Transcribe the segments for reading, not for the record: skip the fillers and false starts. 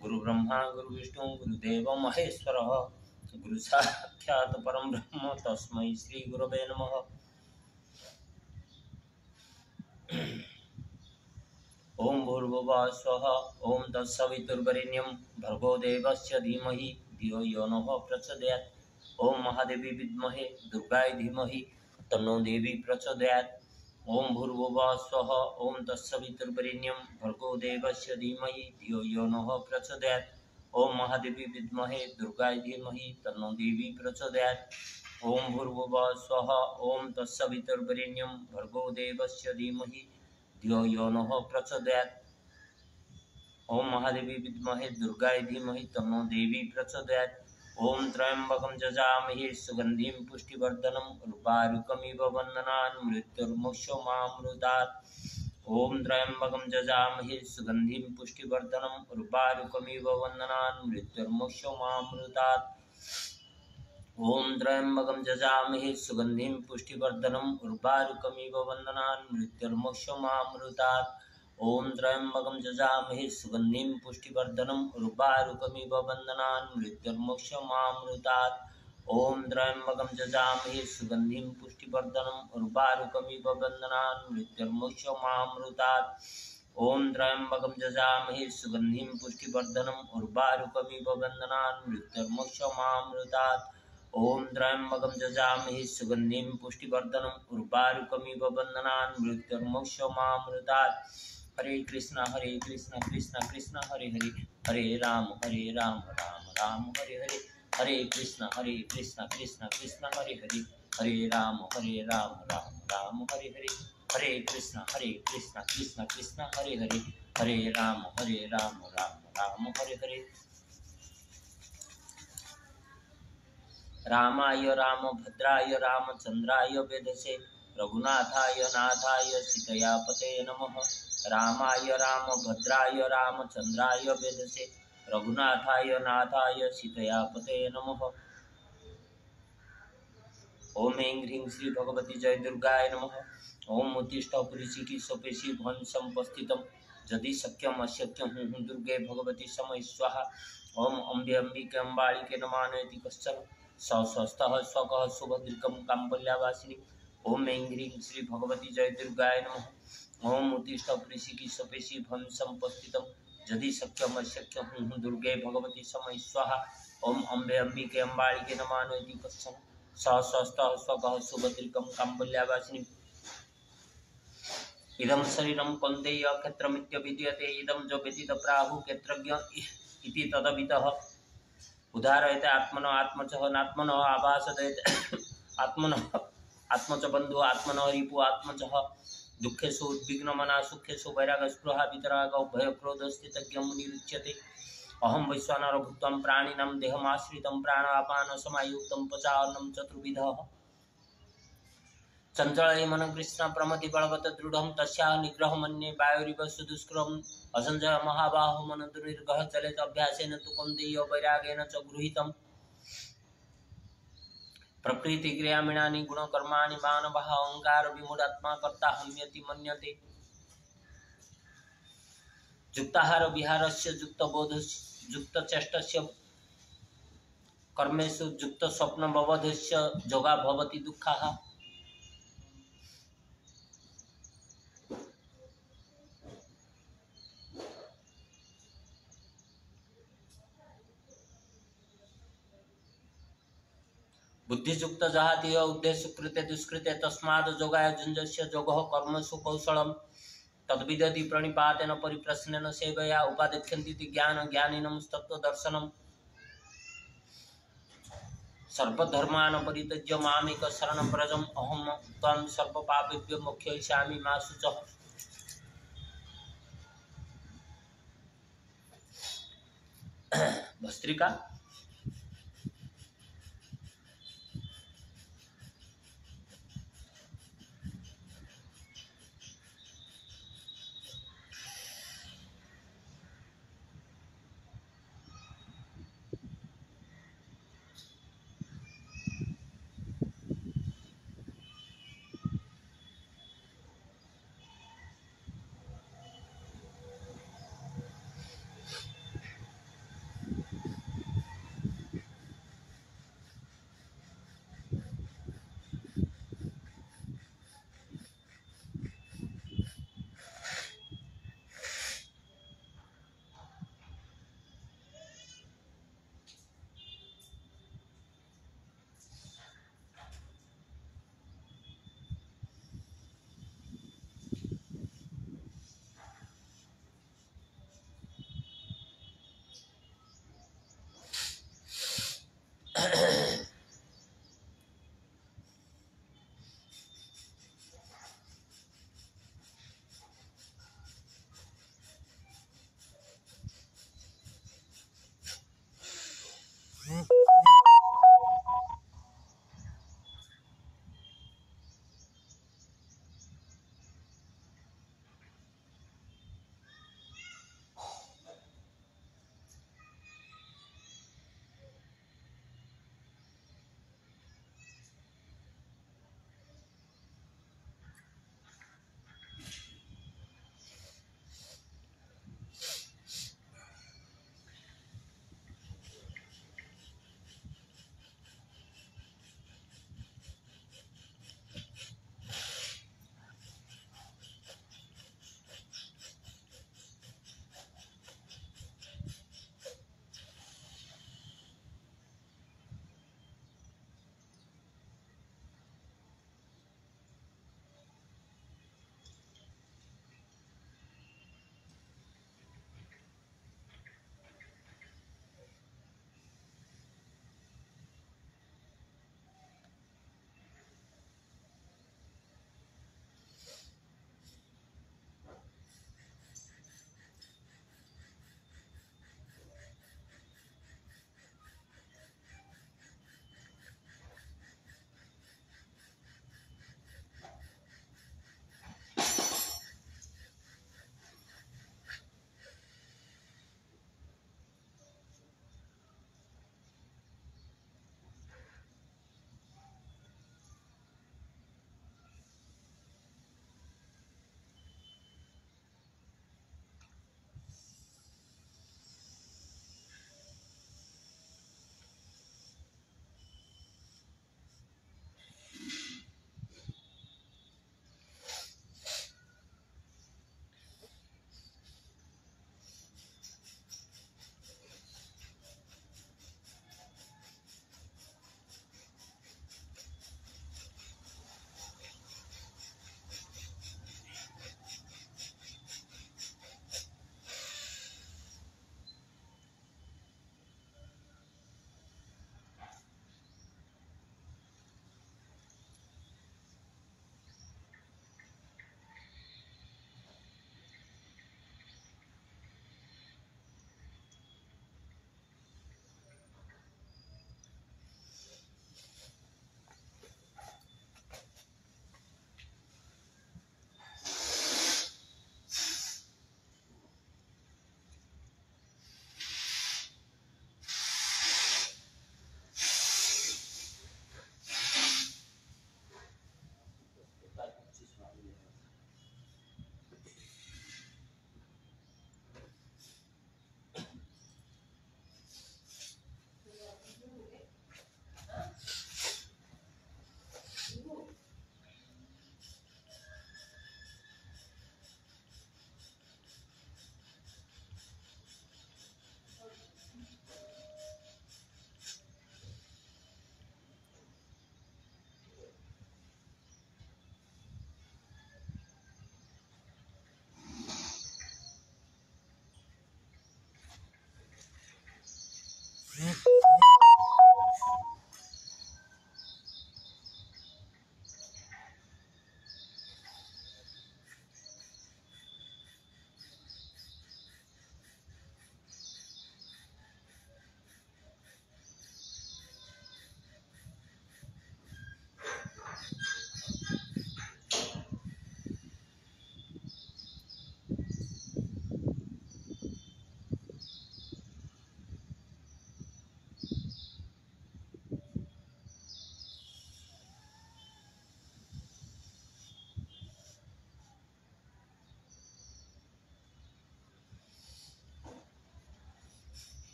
गुरु ब्रह्मा गुरु विष्णु गुरुदेव महेश्वर गुरु साक्षात् परम ब्रह्म तस्मै श्री गुरवे नमः। ओम भूर्भुवः स्वः ओम तत्सवितुर्वरेण्यं भर्गो देवस्य धीमहि धियो यो नः प्रचोदयात्। ओम महादेवी विद्महे दुर्गायै धीमहि तन्नो देवी प्रचोदयात्। ओम भूर्भुवः स्वः ओम तत्सवितुर्वरेण्यं भर्गो देवस्य धीमहि धियो यो नः प्रचोदयात्। ओम महादेवी विद्महे दुर्गायै धीमहि तन्नो देवी प्रचोदयात्। ओम भूर्भुवः स्वः ओम तत्सवितुर्वरेण्यं भर्गो देवस्य धीमहि धियो यो नः प्रचोदयात्। ओम महादेवी विद्महे दुर्गायै धीमहि तन्नो देवी प्रचोदयात्। ओम त्र्यंबकं जजामहे सुगंधिं पुष्टिवर्धनम् उर्वारुकमिव बन्धनान् मृत्युर्मुक्षमामृतात्। ओम त्र्यंबकं जजामहे सुगंधिं पुष्टिवर्धनम् उर्वारुकमिव बन्धनान् मृत्युर्मुक्षमामृतात्। ओम त्र्यंबकं जजामहे सुगंधिं पुष्टिवर्धनम् उर्वारुकमिव बन्धनान् मृत्युर्मुक्षमामृतात्। ओम त्र्यंबकं जजामहे सुगंधिं पुष्टिवर्धनम् उर्वारुकमिव बन्धनान् मृत्युर्मुक्षमामृतात्। ओम त्र्यंबकं जजामहे सुगंधिं पुष्टिवर्धनम् उर्वारुकमिव बन्धनान् मृत्युर्मुक्षमामृतात्। ओम त्र्यंबकं जजामहे सुगंधिं पुष्टिवर्धनम् उर्वारुकमिव बन्धनान् मृत्युर्मुक्षमामृतात्। ओम त्र्यंबकं जजामहे सुगंधिं पुष्टिवर्धनम् उर्वारुकमिव बन्धनान् मृत्युर्मुक्षमामृतात्। हरे कृष्णा कृष्ण कृष्ण हरे हरे हरे राम राम राम हरे हरे हरे कृष्ण कृष्ण कृष्ण हरे हरे हरे राम राम राम हरे हरे हरे कृष्ण कृष्ण कृष्ण हरे हरे हरे राम राम हरे हरे। रामाय रामभद्राय रामचंद्राय वेधसे रघुनाथाय नाथाय सीतया पते नमः। रामाय रामभद्राय रामचंद्राय वेधसे रघुनाथाय नाथाय सीतया पते नमः। ओम ऐं ह्रीं श्री भगवती जय दुर्गाय नमः। ओम उत्तिष्ठ पुरुषिकी स्वपेशी भन संपस्थितम् यदि शक्यम अशक्यं हूँ दुर्गे भगवती समय स्वाहा। ओम अम्बे अम्बिके अम्बालिके नमानयति कश्चन स्वस्थः स्वकः सुभद्रिकं काम्बल्यावासिनी। ओम ऐं ह्रीं श्री भगवती जय दुर्गाय नमः। ओम उत्तिष्ठ पुरुषिकी स्वपेशी भन संपस्थितम् यदि शक्यम अशक्यं हूँ दुर्गे भगवती समय स्वाहा। ओम अम्बे अम्बिके अम्बालिके नमानयति कश्चन स्वस्थः स्वकः सुभद्रिकं काम्बल्यावासिनी। इदं शरीरं कौन्तेय क्षेत्रमित्यभिधीयते इदं जो व्यतीत प्राहु क्षेत्रज्ञ इति तदभितः उदाहरयते आत्मनो आत्मचः नात्मनो आभासदयते आत्मनो आत्मच बन्धु आत्मनो रिपु आत्मचः दुःखेषु उद्विग्नमना सुखेषु वैरागस्पृहा वितराग भयक्रोधस्थितज्ञं मुनिरुच्यते। अहं वैश्वानरो भूत्वा प्राणिनां देहमाश्रितं प्राणापान समायुक्तं पचान्नं चतुर्विधः। चंचल मन कृष्ण प्रमति बलवत दृढ़ तस्या निग्रह मन्ये वायुरिव सुदुष्करम असंजय महाबाहो मन दुर्निर्गह चलेत अभ्यासेन तु कौन्तेय वैरागेण च गृहीतम्। प्रकृति क्रियामीणानि गुणकर्माणि मानवः अहंकार विमूढात्मा कर्ता हम्यति मन्यते। युक्ताहार विहारस्य युक्तबोधस्य युक्तचेष्टस्य कर्मेषु युक्तस्वप्नबोधस्य जोगा भवति दुःखाः। बुद्धियुक्त जहाति उद्देश्य कृते दुष्कृते तस्माद् जोगाय जुञ्जस्य जोगः कर्मसु कौशलम् तद्विदति प्रणिपातेन परिप्रश्नेन सेवया उपादिख्यन्ति ज्ञानिनं तत्त्वदर्शनम् सर्वधर्मान् परित्यज्य मामेक शरणं व्रजम् अहं त्वं सर्वपापेभ्यो मोक्षयिष्यामि मा शुचः। भस्त्रिका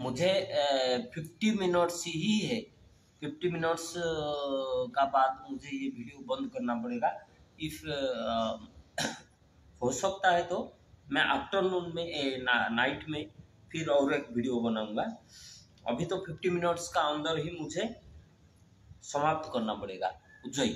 मुझे 50 मिनट्स ही है, 50 मिनट्स का बाद मुझे ये वीडियो बंद करना पड़ेगा। इफ हो सकता है तो मैं आफ्टरनून में नाइट में फिर और एक वीडियो बनाऊंगा। अभी तो 50 मिनट्स का अंदर ही मुझे समाप्त करना पड़ेगा। जय।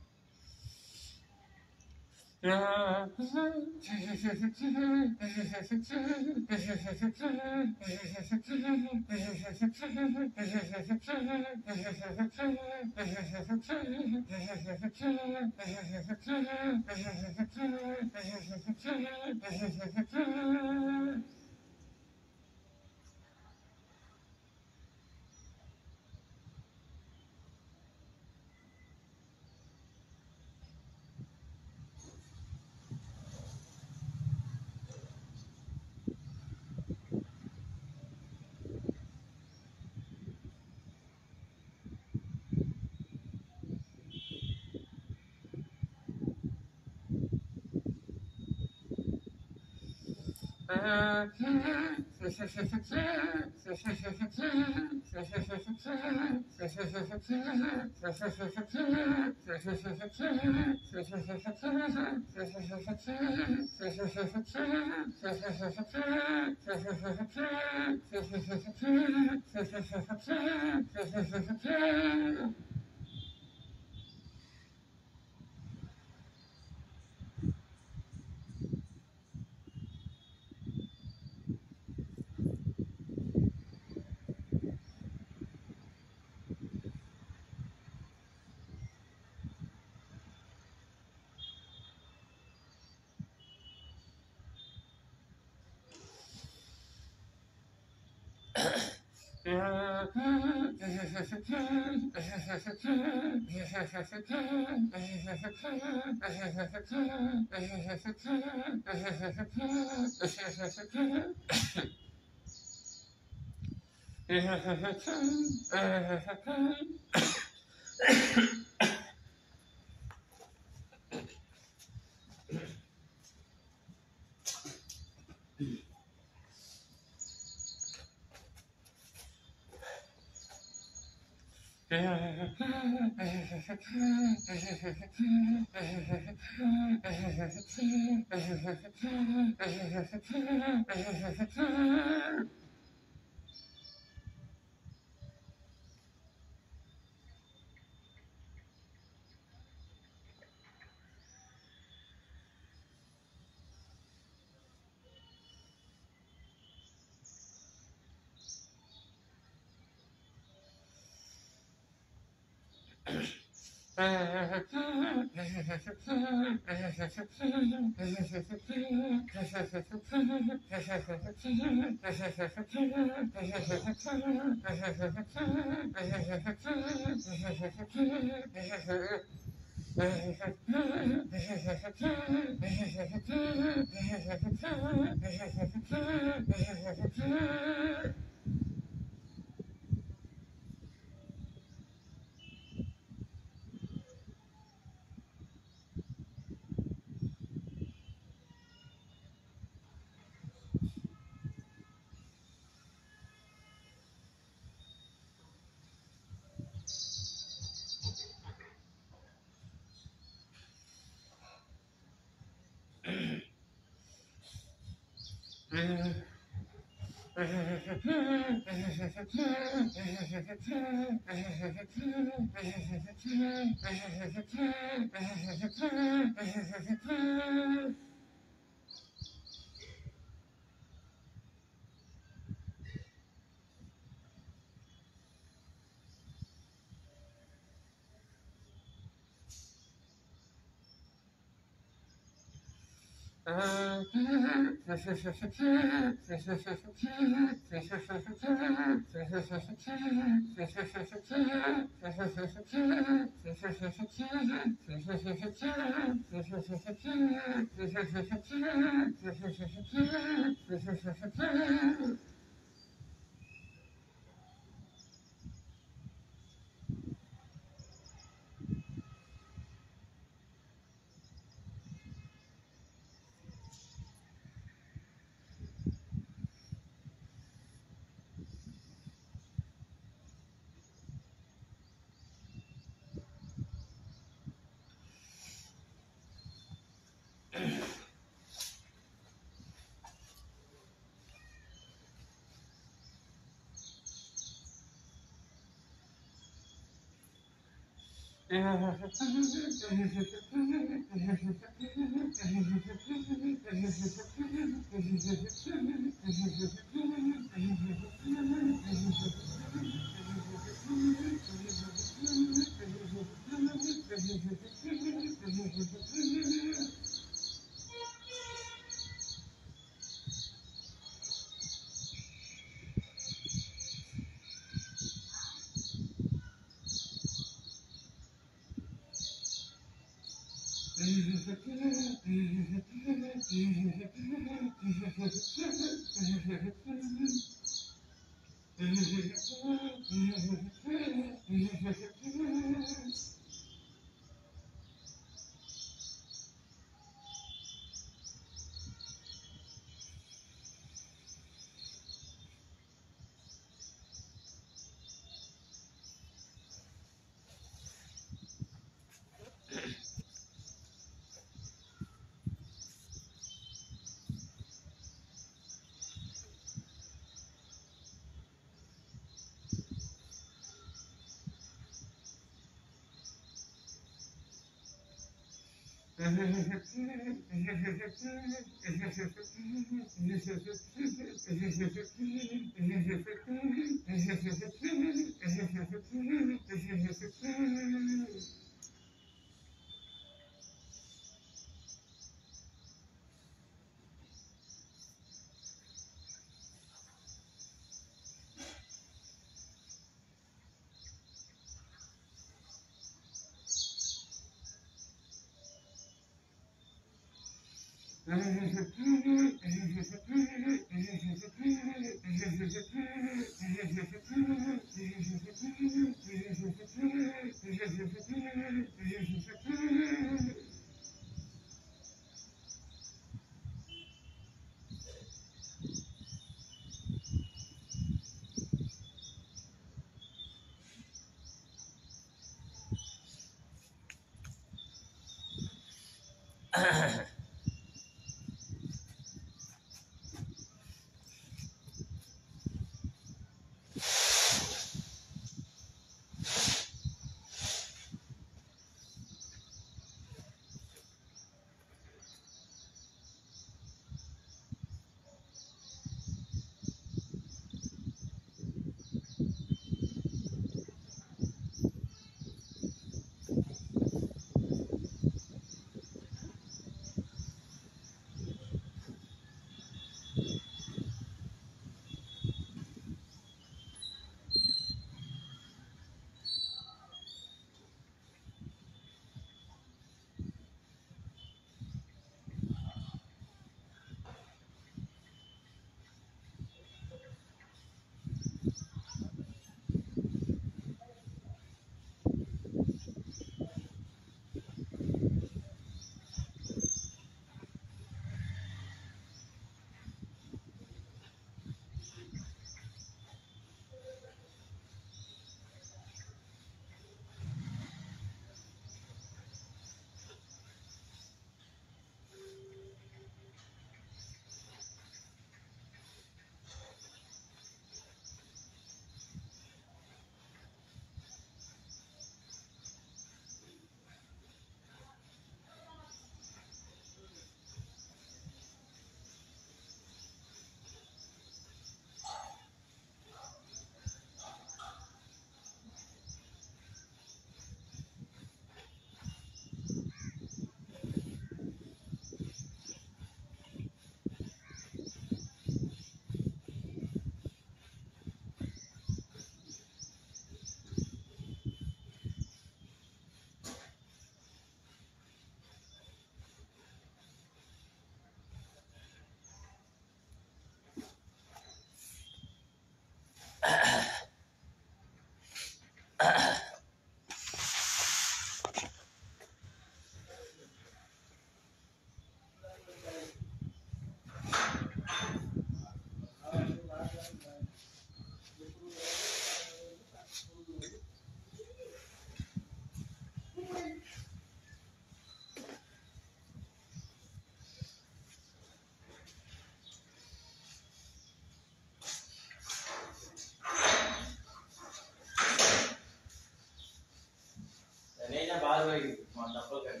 बाहर भाई डबल कर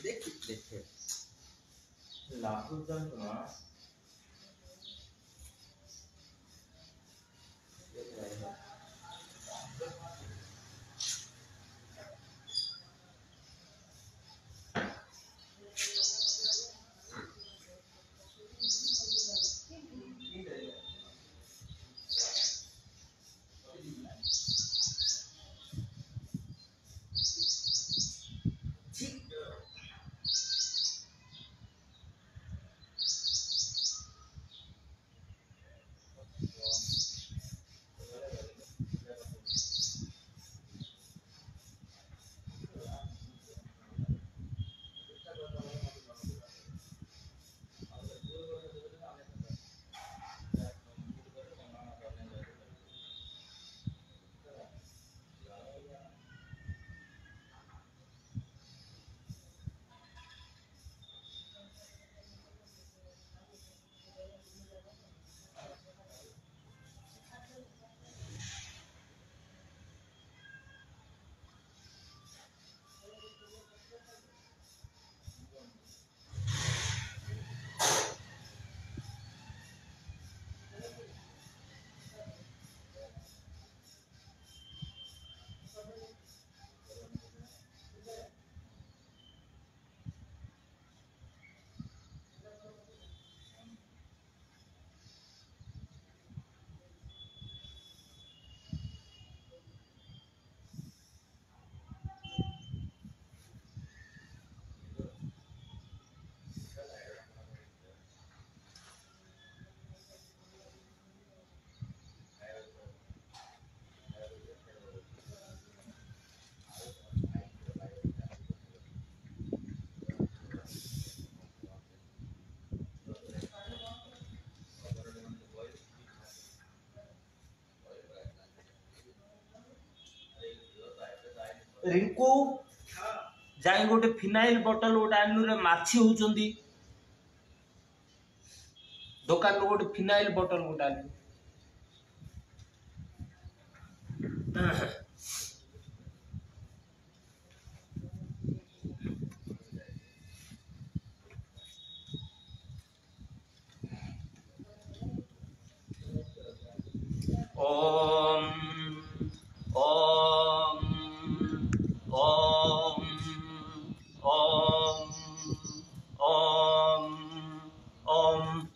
देख लाख रुपया सुना रिंकू जाई गोटे फिनाइल बोतल गोटे आनु रे माछी होउचंदी दुकान रो गोटे फिनाइल बोतल गोटे आनु Om Om Om Om Om Om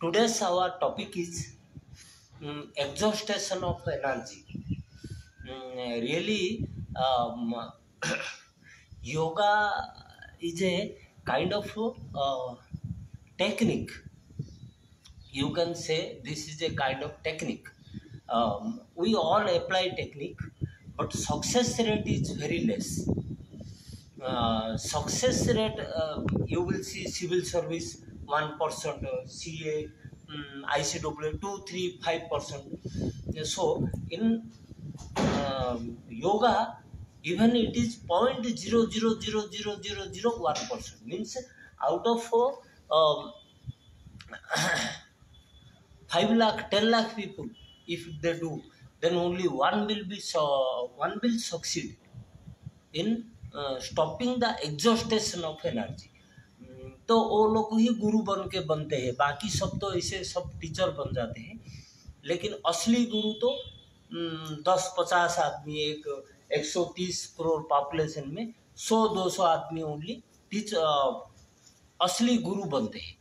Today's our topic is exhaustion of energy. Really, yoga is a kind of technique. You can say this is a kind of technique. We all apply technique, but success rate is very less. Success rate, you will see civil service 1%, CA, ICW 2, 3, 5%. So in yoga, even it is 0.0000001%, means out of 5 lakh 10 lakh people, if they do, then only one will succeed in stopping the exhaustion of energy. तो वो लोग ही गुरु बन के बनते हैं, बाकी सब तो ऐसे सब टीचर बन जाते हैं। लेकिन असली गुरु तो 10-50 आदमी, 130 करोड़ पॉपुलेशन में 100-200 आदमी ओनली असली गुरु बनते हैं,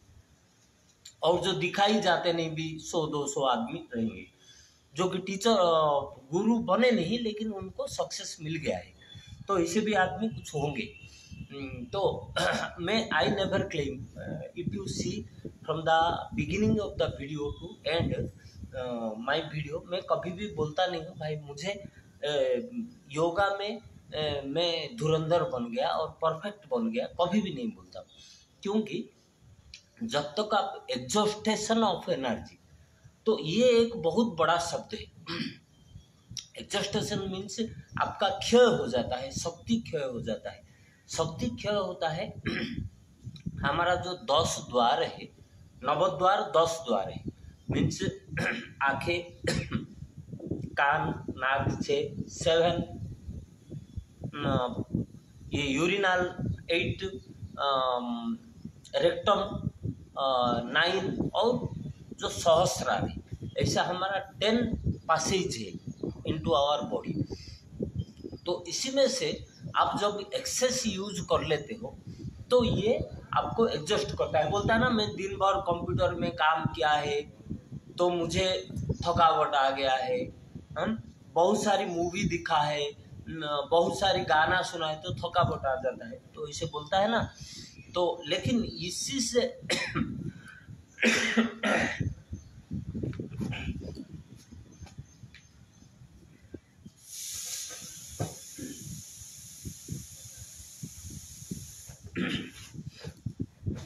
और जो दिखाई जाते नहीं भी 100-200 आदमी रहेंगे, जो कि टीचर गुरु बने नहीं लेकिन उनको सक्सेस मिल गया है। तो ऐसे भी आदमी कुछ होंगे। तो मैं I never claim, if you see from the beginning of the video to end my video, मैं कभी भी बोलता नहीं हूँ भाई मुझे योगा में मैं धुरंधर बन गया और परफेक्ट बन गया, कभी भी नहीं बोलता। क्योंकि जब तक आप एग्जॉस्टेशन ऑफ एनर्जी, तो ये एक बहुत बड़ा शब्द है। एग्जॉस्टेशन मीन्स आपका क्षय हो जाता है, शक्ति क्षय हो जाता है। शक्ति क्षय होता है। हमारा जो 10 द्वार है, नवद्वार 10 द्वार है, मीन्स आंखें, कान, नाक से 7, ये यूरिनल 8, रेक्टम 9 और जो सहस्रार है, ऐसा हमारा 10 पैसेज है इनटू आवर बॉडी। तो इसी में से आप जब एक्सेस यूज कर लेते हो तो ये आपको एडजस्ट करता है। बोलता है ना, मैं दिन भर कंप्यूटर में काम किया है तो मुझे थकावट आ गया है, बहुत सारी मूवी दिखा है, बहुत सारी गाना सुना है तो थकावट आ जाता है, तो इसे बोलता है ना। तो लेकिन इसी से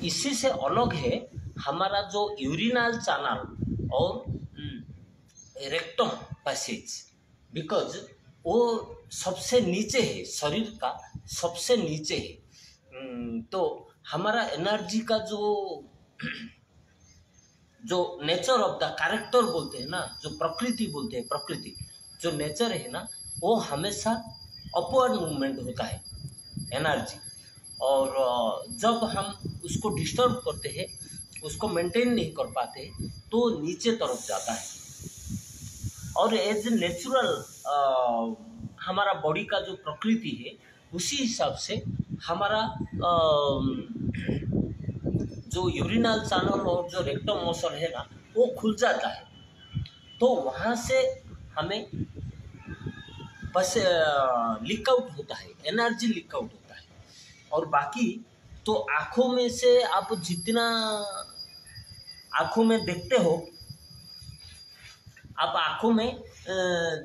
इसी से अलग है हमारा जो यूरिनल चैनल और रेक्टम पैसेज, बिकॉज वो सबसे नीचे है, शरीर का सबसे नीचे है। तो हमारा एनर्जी का जो नेचर ऑफ द कैरेक्टर बोलते हैं ना, जो प्रकृति बोलते हैं, प्रकृति जो नेचर है ना, वो हमेशा अपवर्ड मूवमेंट होता है एनर्जी। और जब हम उसको डिस्टर्ब करते हैं, उसको मेंटेन नहीं कर पाते, तो नीचे तरफ जाता है। और एज ए नेचुरल हमारा बॉडी का जो प्रकृति है, उसी हिसाब से हमारा जो यूरिनल चैनल और जो रेक्टम मसल है ना, वो खुल जाता है। तो वहाँ से हमें बस लीक आउट होता है, एनर्जी लीक आउट होता है। और बाकी तो आँखों में से आप जितना आँखों में देखते हो, आप आँखों में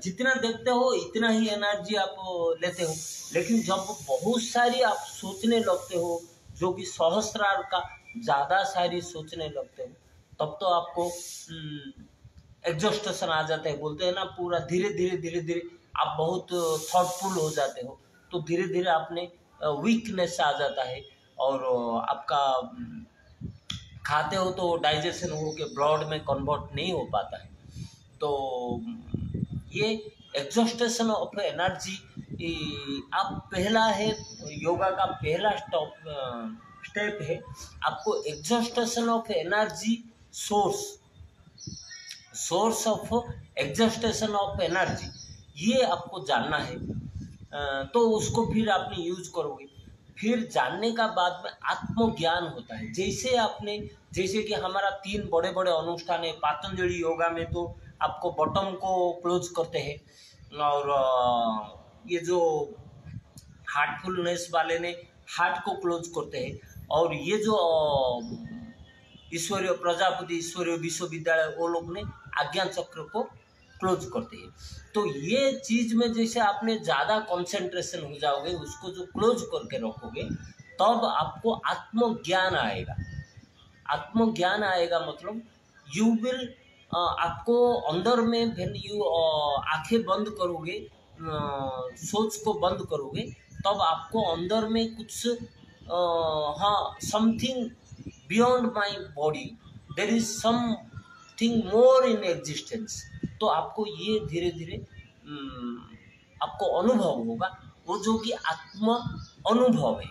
जितना देखते हो इतना ही एनर्जी आप लेते हो। लेकिन जब बहुत सारी आप सोचने लगते हो, जो कि सहस्रार का ज़्यादा सारी सोचने लगते हो, तब तो आपको एग्जॉस्टेशन आ जाता है। बोलते हैं ना, पूरा धीरे धीरे आप बहुत थॉटफुल हो जाते हो, तो धीरे धीरे आपने वीकनेस आ जाता है, और आपका खाते हो तो डाइजेशन हो के ब्लड में कन्वर्ट नहीं हो पाता है। तो ये एग्जॉस्टेशन ऑफ एनर्जी आप पहला है, योगा का पहला स्टेप है आपको exhaustion of energy, source of exhaustion of energy, ये आपको जानना है। तो उसको फिर आपने यूज करोगे। फिर जानने का बाद में आत्मज्ञान होता है। जैसे कि हमारा 3 बड़े बड़े अनुष्ठान है। पातंजलि योगा में तो आपको बॉटम को क्लोज करते हैं, और ये जो हार्टफुलनेस वाले ने हार्ट को क्लोज करते हैं, और ये जो ईश्वरीय प्रजापति ईश्वरीय विश्वविद्यालय वो लोग ने आज्ञा चक्र को क्लोज करते हैं। तो ये चीज में जैसे आपने ज़्यादा कंसंट्रेशन हो जाओगे, उसको जो क्लोज करके रखोगे, तब आपको आत्मज्ञान आएगा। आत्मज्ञान आएगा मतलब यू विल, आपको अंदर में फिर यू आंखें बंद करोगे, सोच को बंद करोगे, तब आपको अंदर में कुछ हाँ, something beyond my body, there is something more in existence. तो आपको ये धीरे धीरे आपको अनुभव होगा, वो जो कि आत्म अनुभव है।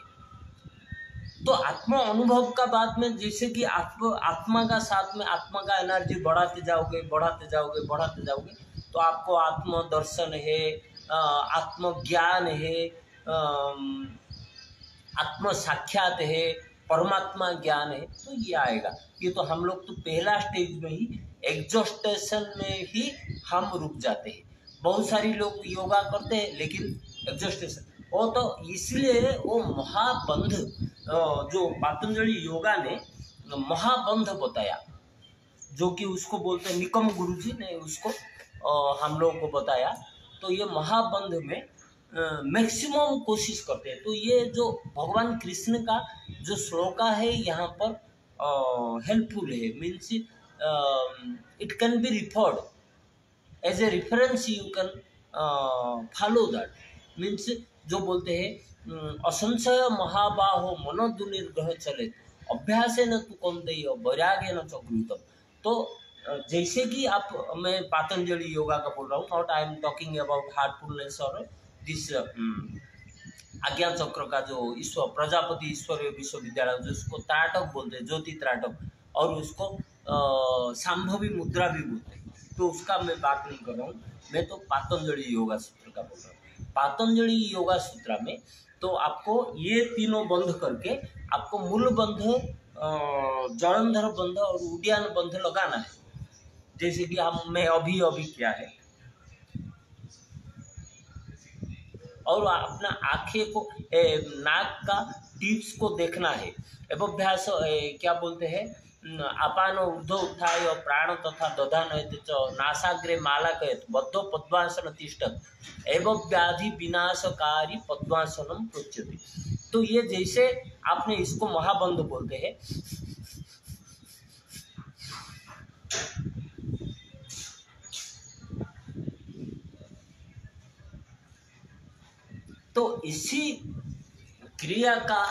तो आत्मा अनुभव का बाद में जैसे कि आत्मा का साथ में आत्मा का एनर्जी बढ़ाते जाओगे, तो आपको आत्म दर्शन है, आत्म ज्ञान है, आत्म साक्षात है, परमात्मा ज्ञान है, तो ये आएगा। ये तो हम लोग तो पहला स्टेज में ही एग्जॉस्टेशन में ही हम रुक जाते हैं। बहुत सारी लोग योगा करते हैं लेकिन एग्जॉस्टेशन, वो तो इसलिए वो महाबंध, जो पातंजलि योगा ने महाबंध बताया, जो कि उसको बोलते हैं, निकम गुरुजी ने उसको हम लोगों को बताया। तो ये महाबंध में मैक्सिमम कोशिश करते हैं। तो ये जो भगवान कृष्ण का जो श्लोका है यहाँ पर हेल्पफुल है, means it can be referred as a reference, you can follow that. Means जो बोलते हैं असंशय महाबाहो मनोदुर्निग्रह चले अभ्यासेन तु कौन्तेय वैराग्येन च गृहीतम्। तो जैसे कि आप, मैं पातंजलि योगा का बोल रहा हूँ, not I am talking about Heartfulness और दिस आज्ञा चक्र का जो ईश्वर प्रजापति ईश्वरीय विश्वविद्यालय, जिसको त्राटक बोलते हैं, ज्योति त्राटक, और उसको सांभवी मुद्रा भी बोलते हैं। तो उसका मैं बात नहीं कर रहा हूँ, मैं तो पातंजलि योगा सूत्र का बोल रहा हूँ। पातंजलि योगा सूत्र में तो आपको ये तीनों बंध करके आपको मूल बंध, जलंधर बंध और उद्यान बंध लगाना है। जैसे कि मैं अभी किया है, और अपना आंखें को नाक का टिप्स को देखना है। अभ्यास क्या बोलते हैं, अपान ऊर्ध्व उत्थाय प्राण तथा दधानयत च नासाग्रे मालाकयत बद्धो पद्मासन तिष्ठत एवं व्याधि विनाशकारी पद्मासनम प्रोच्यते। तो ये जैसे आपने इसको महाबंध बोलते हैं, तो इसी क्रिया का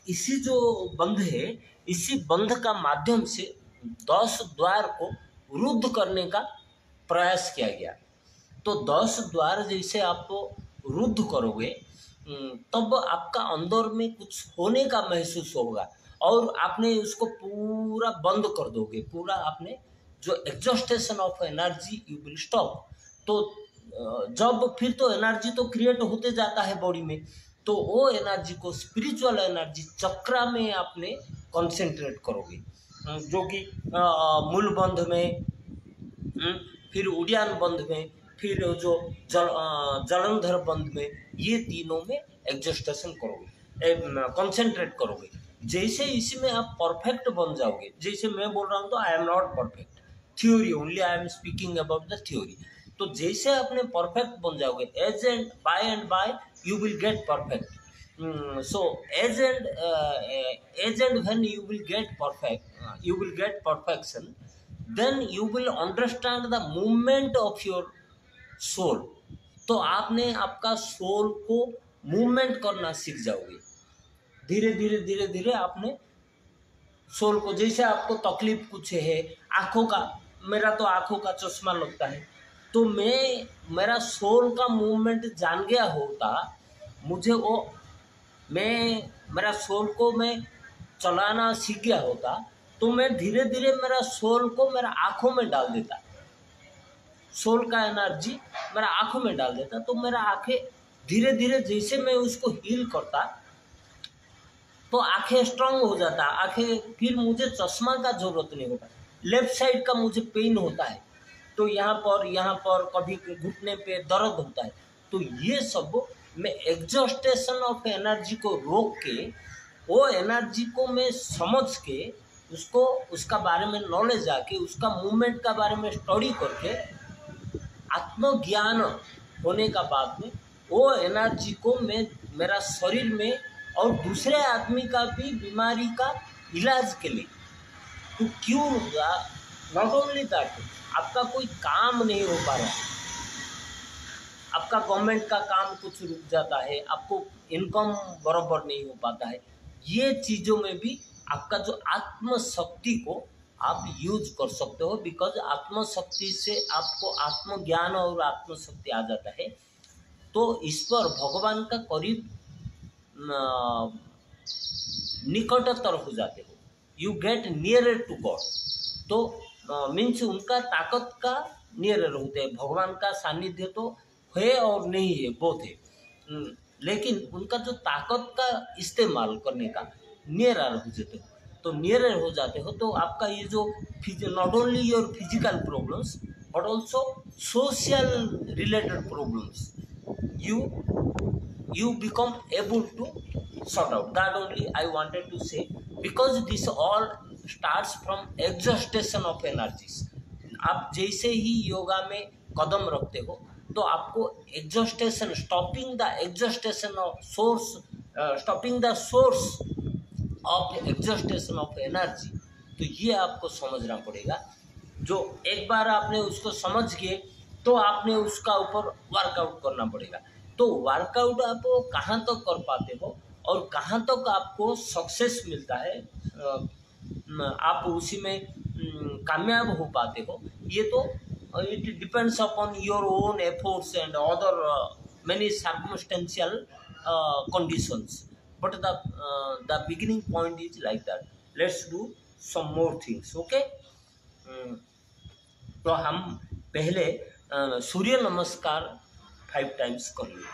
इसी जो बंध है, इसी बंध का माध्यम से 10 द्वार को रुद्ध करने का प्रयास किया गया। तो 10 द्वार जैसे आप रुद्ध करोगे, तब आपका अंदर में कुछ होने का महसूस होगा, और आपने उसको पूरा बंद कर दोगे, पूरा आपने जो exhaustion of energy you will stop. तो जब फिर तो एनर्जी तो क्रिएट होते जाता है बॉडी में, तो वो एनर्जी को स्पिरिचुअल एनर्जी चक्रा में आपने कंसंट्रेट करोगे, जो कि मूल बंध में, फिर उद्यान बंध में, फिर जो जलंधर बंध में, ये तीनों में एग्जॉस्टेशन करोगे, कंसंट्रेट करोगे। जैसे इसमें आप परफेक्ट बन जाओगे, जैसे मैं बोल रहा हूँ तो I am not perfect, theory only, I am speaking about the theory. तो जैसे आपने परफेक्ट बन जाओगे, as and by you will get perfect. So as and when you will get perfection, then you will understand the movement of your soul. तो आपने आपका soul को movement करना सीख जाओगे। धीरे धीरे आपने सोल को, जैसे आपको तकलीफ कुछ है आँखों का, मेरा तो आँखों का चश्मा लगता है, तो मेरा सोल का मूवमेंट जान गया होता, मुझे वो मेरा सोल को मैं चलाना सीख गया होता, तो मैं धीरे धीरे मेरा सोल को मेरा आँखों में डाल देता, सोल का एनर्जी मेरा आँखों में डाल देता, तो मेरा आँखें धीरे धीरे जैसे मैं उसको हील करता तो आंखें स्ट्रांग हो जाता, आंखें, फिर मुझे चश्मा का जरूरत नहीं होता। लेफ्ट साइड का मुझे पेन होता है तो यहाँ पर कभी घुटने पे दर्द होता है, तो ये सब मैं एग्जॉस्टेशन ऑफ एनर्जी को रोक के, वो एनर्जी को मैं समझ के, उसको उसका बारे में नॉलेज आके, उसका मूवमेंट का बारे में स्टडी करके, आत्मज्ञान होने का बाद में वो एनर्जी को मैं मेरा शरीर में और दूसरे आदमी का भी बीमारी का इलाज के लिए तो क्यों, नॉट ओनली दैट, आपका कोई काम नहीं हो पा रहा है, आपका गवर्नमेंट का काम कुछ रुक जाता है, आपको इनकम बराबर नहीं हो पाता है, ये चीज़ों में भी आपका जो आत्मशक्ति को आप यूज कर सकते हो, बिकॉज आत्मशक्ति से आपको आत्मज्ञान और आत्मशक्ति आ जाता है। तो इस पर भगवान का करीब निकटतर हो जाते हो, you get nearer to God. तो मीन्स उनका ताकत का नियरर होते हैं, भगवान का सानिध्य तो है और नहीं है, बोथ है, लेकिन उनका जो ताकत का इस्तेमाल करने का नियरर हो जाते हो, तो नियरर हो जाते हो तो आपका ये जो not only your physical problems but also social related problems you become able to sort out. That only I wanted to say, because this all starts from exhaustion of energies. आप जैसे ही योगा में कदम रखते हो तो आपको exhaustion, stopping the exhaustion of source, stopping the source of exhaustion of energy, तो ये आपको समझना पड़ेगा। जो एक बार आपने उसको समझ गए तो आपने उसका ऊपर वर्कआउट करना पड़ेगा। तो वर्कआउट आप कहाँ तक कर पाते हो और कहाँ तक आपको सक्सेस मिलता है, आप उसी में कामयाब हो पाते हो, ये तो it depends upon your own efforts and other many circumstantial conditions, but the beginning point is like that. Let's do some more things, okay. तो हम पहले सूर्य नमस्कार 5 टाइम्स कर लिए।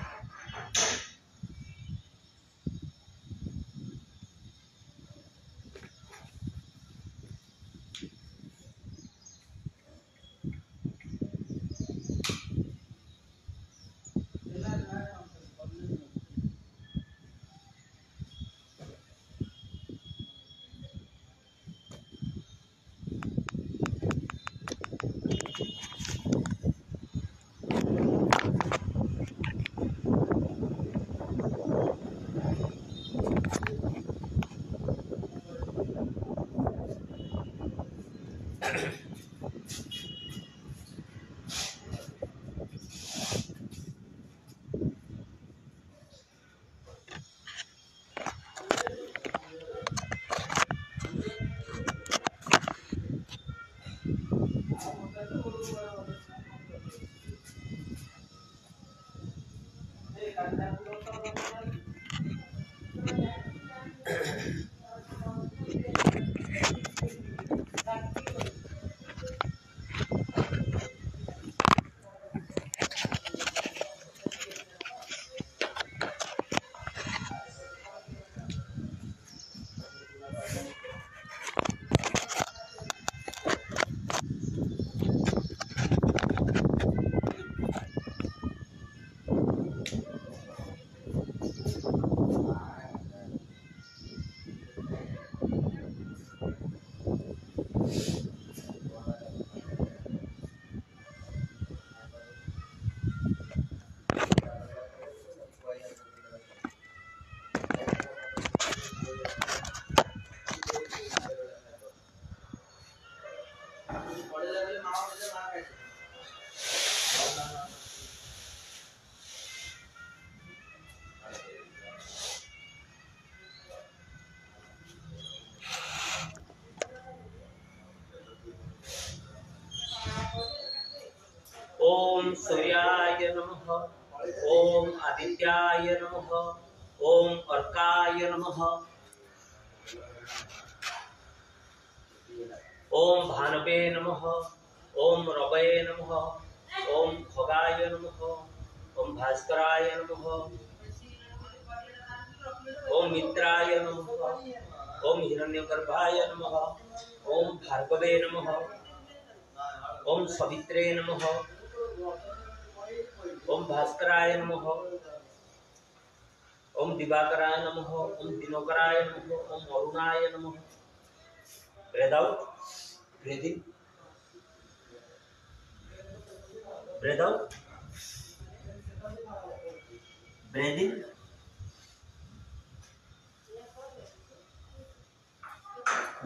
ओम सूर्याय नमः, ओम आदित्याय नमः, ओम अर्काय नमः, ओम भानवे नमः, ओम रवये नमः, ओम खगाय नमः, ओम भास्कराय नमः। ओम मित्राय नमः। ओम हिरण्यगर्भाय नमः। ओम भार्गवे नमः। ओम सवित्रे नमः। ओम भास्कराय नमः। ओम दिवाकराय नमः। ओम दिनकराय नमः। ओम अरुणाय नमः। Breath out, breath in, breath out, breath in,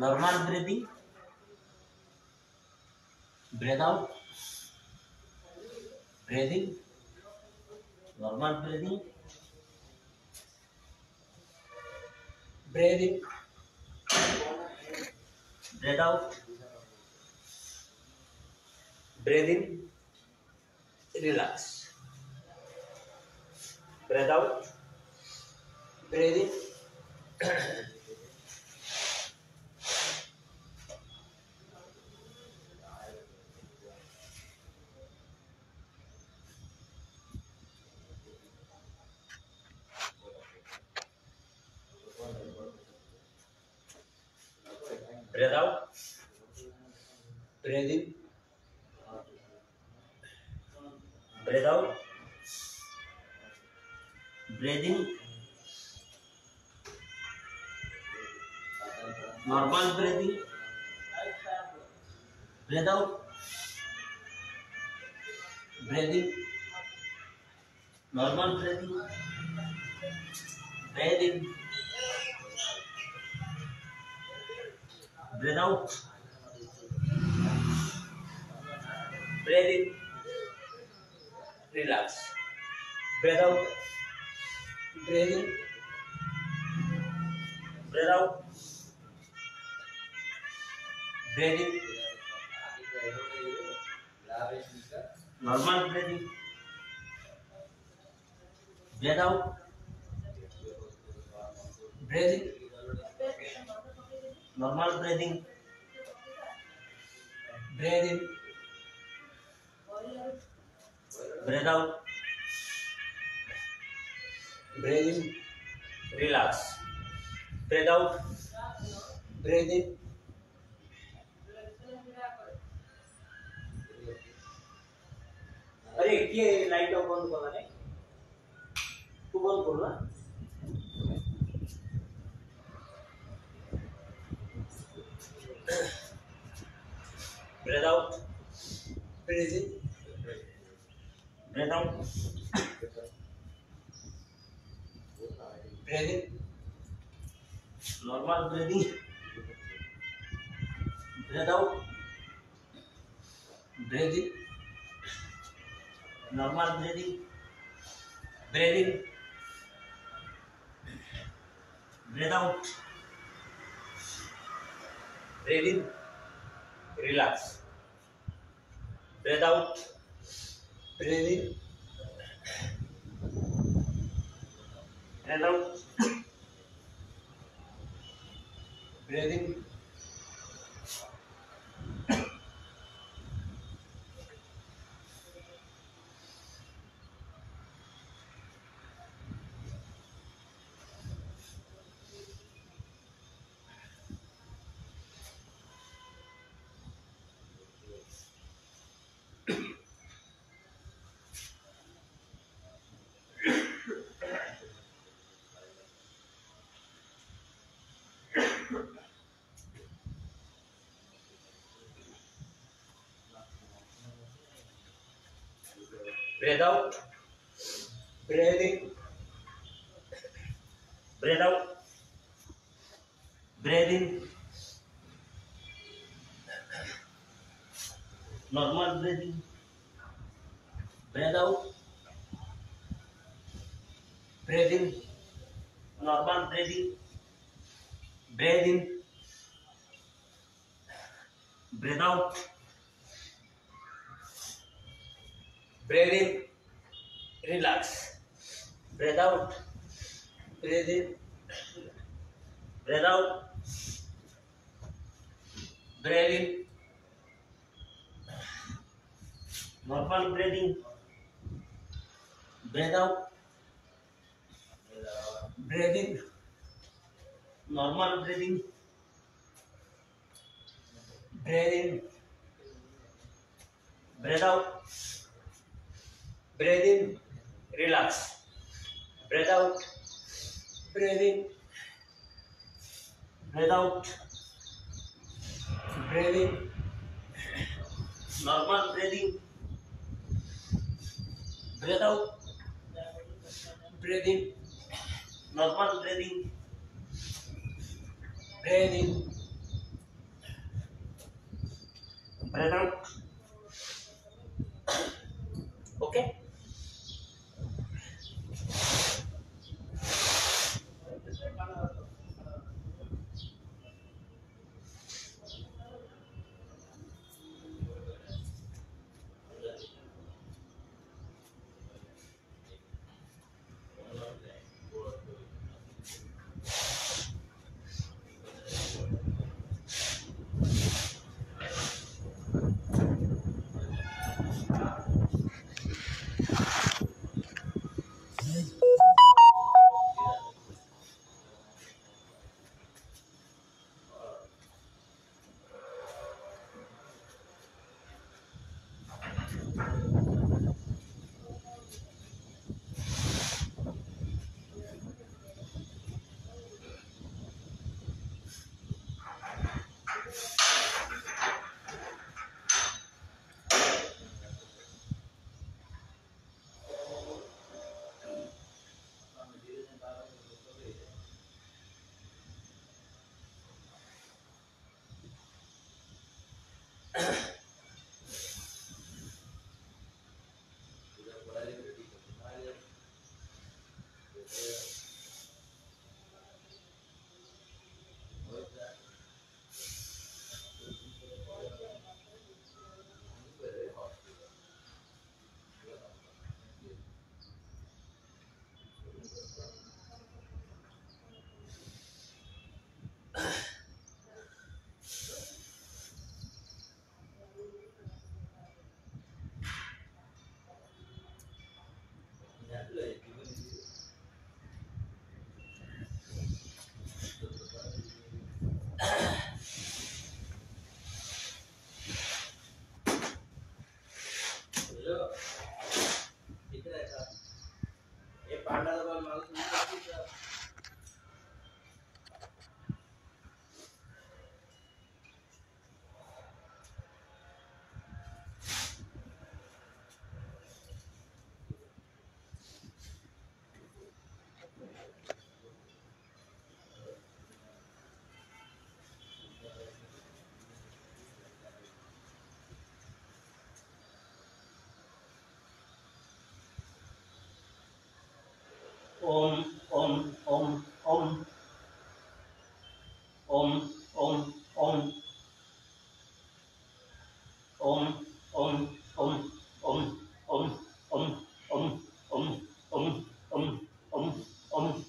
normal breathing, breath out, breath in, normal breathing, breath in, breath out, breath in, relax, breath out, breath in, breathe out, breathe in, breathe out, breathe in, normal breathing, breathe out, breathe in, normal breathing, breathe in, breathe out, breathe in, relax, breathe out, breathe in, breathe out, breathe in, normal breathing, breathe out, breathe in, normal breathing, breathe in, breathe out, breathe in, relax, breathe out, breathe in, अरे ये light of बंद करना है, तू बंद कर ना, breathe out, breathe in, breathe out, breathe in, normal breathing, breathe out, breathe in, normal breathing, breathe in, breathe out, breathe in, relax, breathe out, breathe in, breathe out, breathe in, breathe out, breathe in, breathe out, breathe in, normal breathing, breathe out, breathe in, normal breathing, breathe in, breathe out, breathe in, relax, breathe out, breathe in, breathe out, breathe in, normal breathing, breathe out, breathe in, normal breathing, breathe in, breathe out, breathe in, relax, breathe out, breathe in, breathe out, breathe in, normal breathing, breathe out, breathe in, normal breathing, breathe in, breathe out. Okay. Om, om, om, om, om, om, om, om, om, om, om, om, om, om, om, om, om, om, om.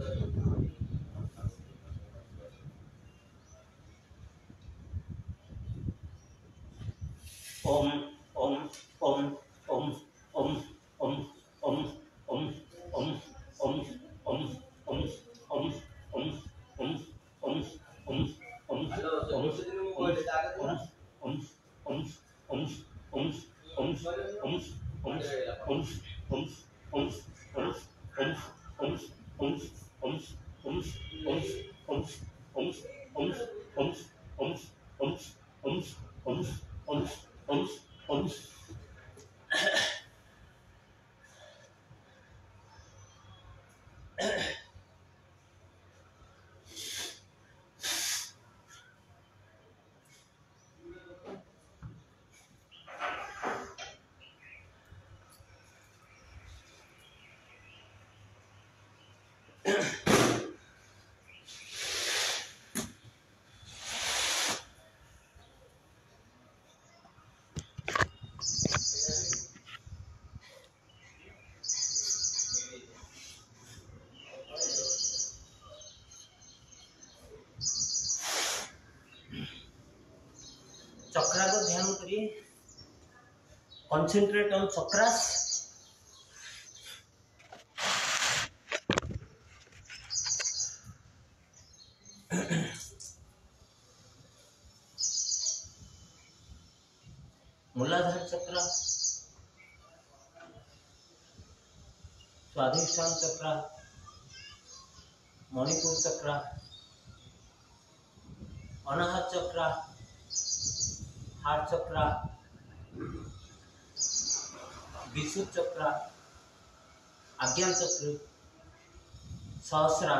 Om Om Om Om Om Om Om Om Om Om Om Om Om Om Om Om Om Om चक्रा को ध्यान करिए, concentrate on chakras. मूलाधार चक्र, स्वाधिष्ठान चक्र, मणिपुर चक्र, अनाहत चक्र, heart चक्र, विशुद्ध चक्र, आज्ञा चक्र, सहस्रा,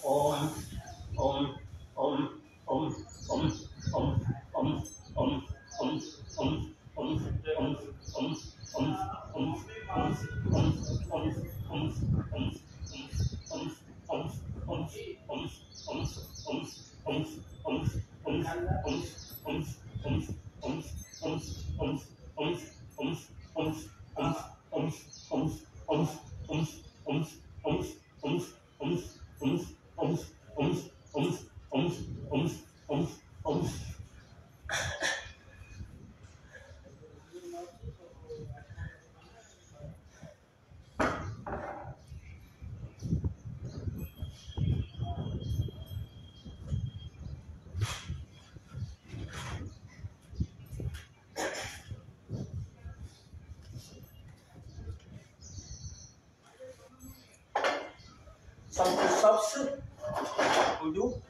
Om Om Om Om Om Om Om Om Om Om Om Om Om Om Om Om Om Om Om some push-ups we do.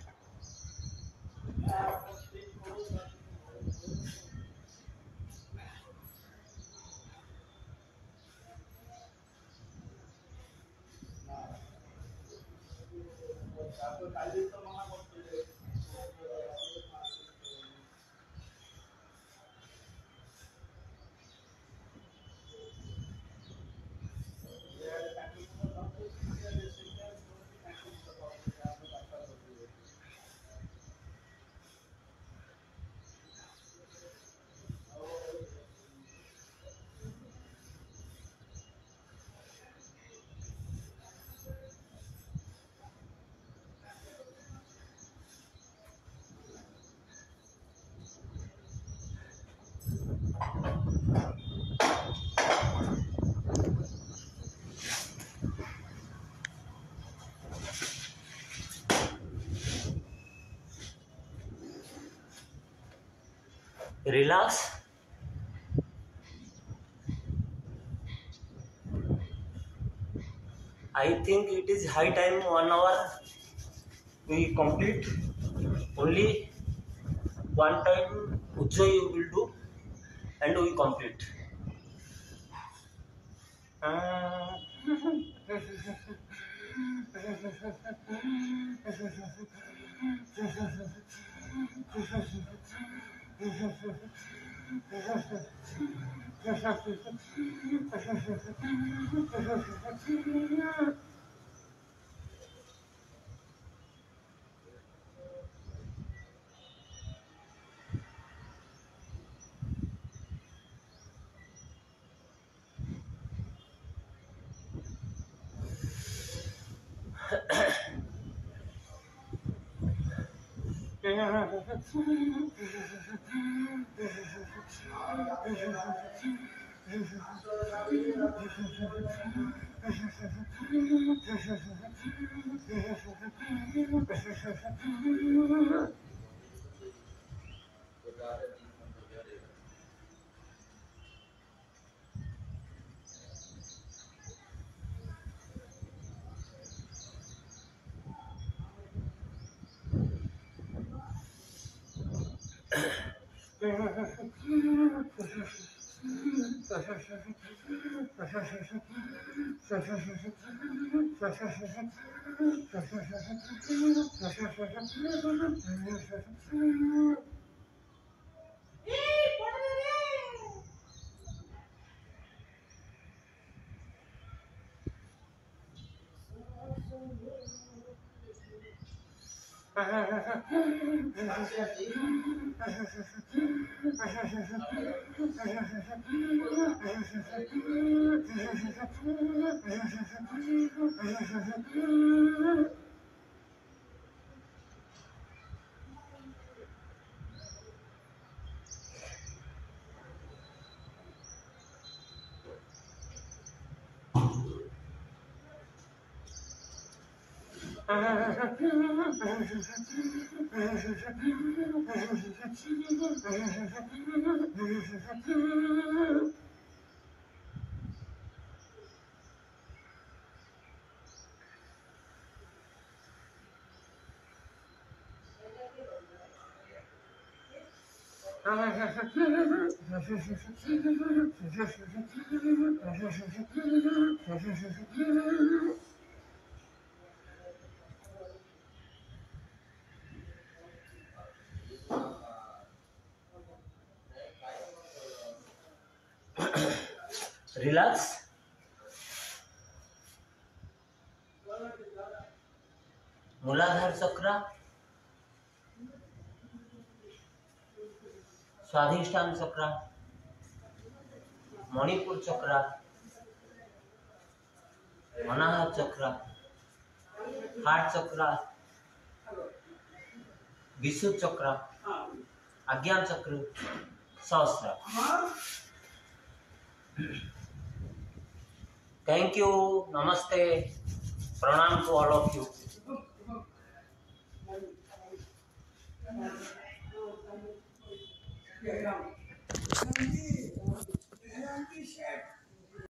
Relax. I think it is high time 1 hour we complete. Only one time Ujjayi you will do and we complete. Relax. मूलाधार चक्र, स्वाधिष्ठान चक्र, मणिपुर चक्र, अनाहत चक्र, heart चक्र, विशुद्ध चक्र, आज्ञा चक्र, सहस्त्र। थैंक यू, नमस्ते, प्रणाम टू ऑल ऑफ यू।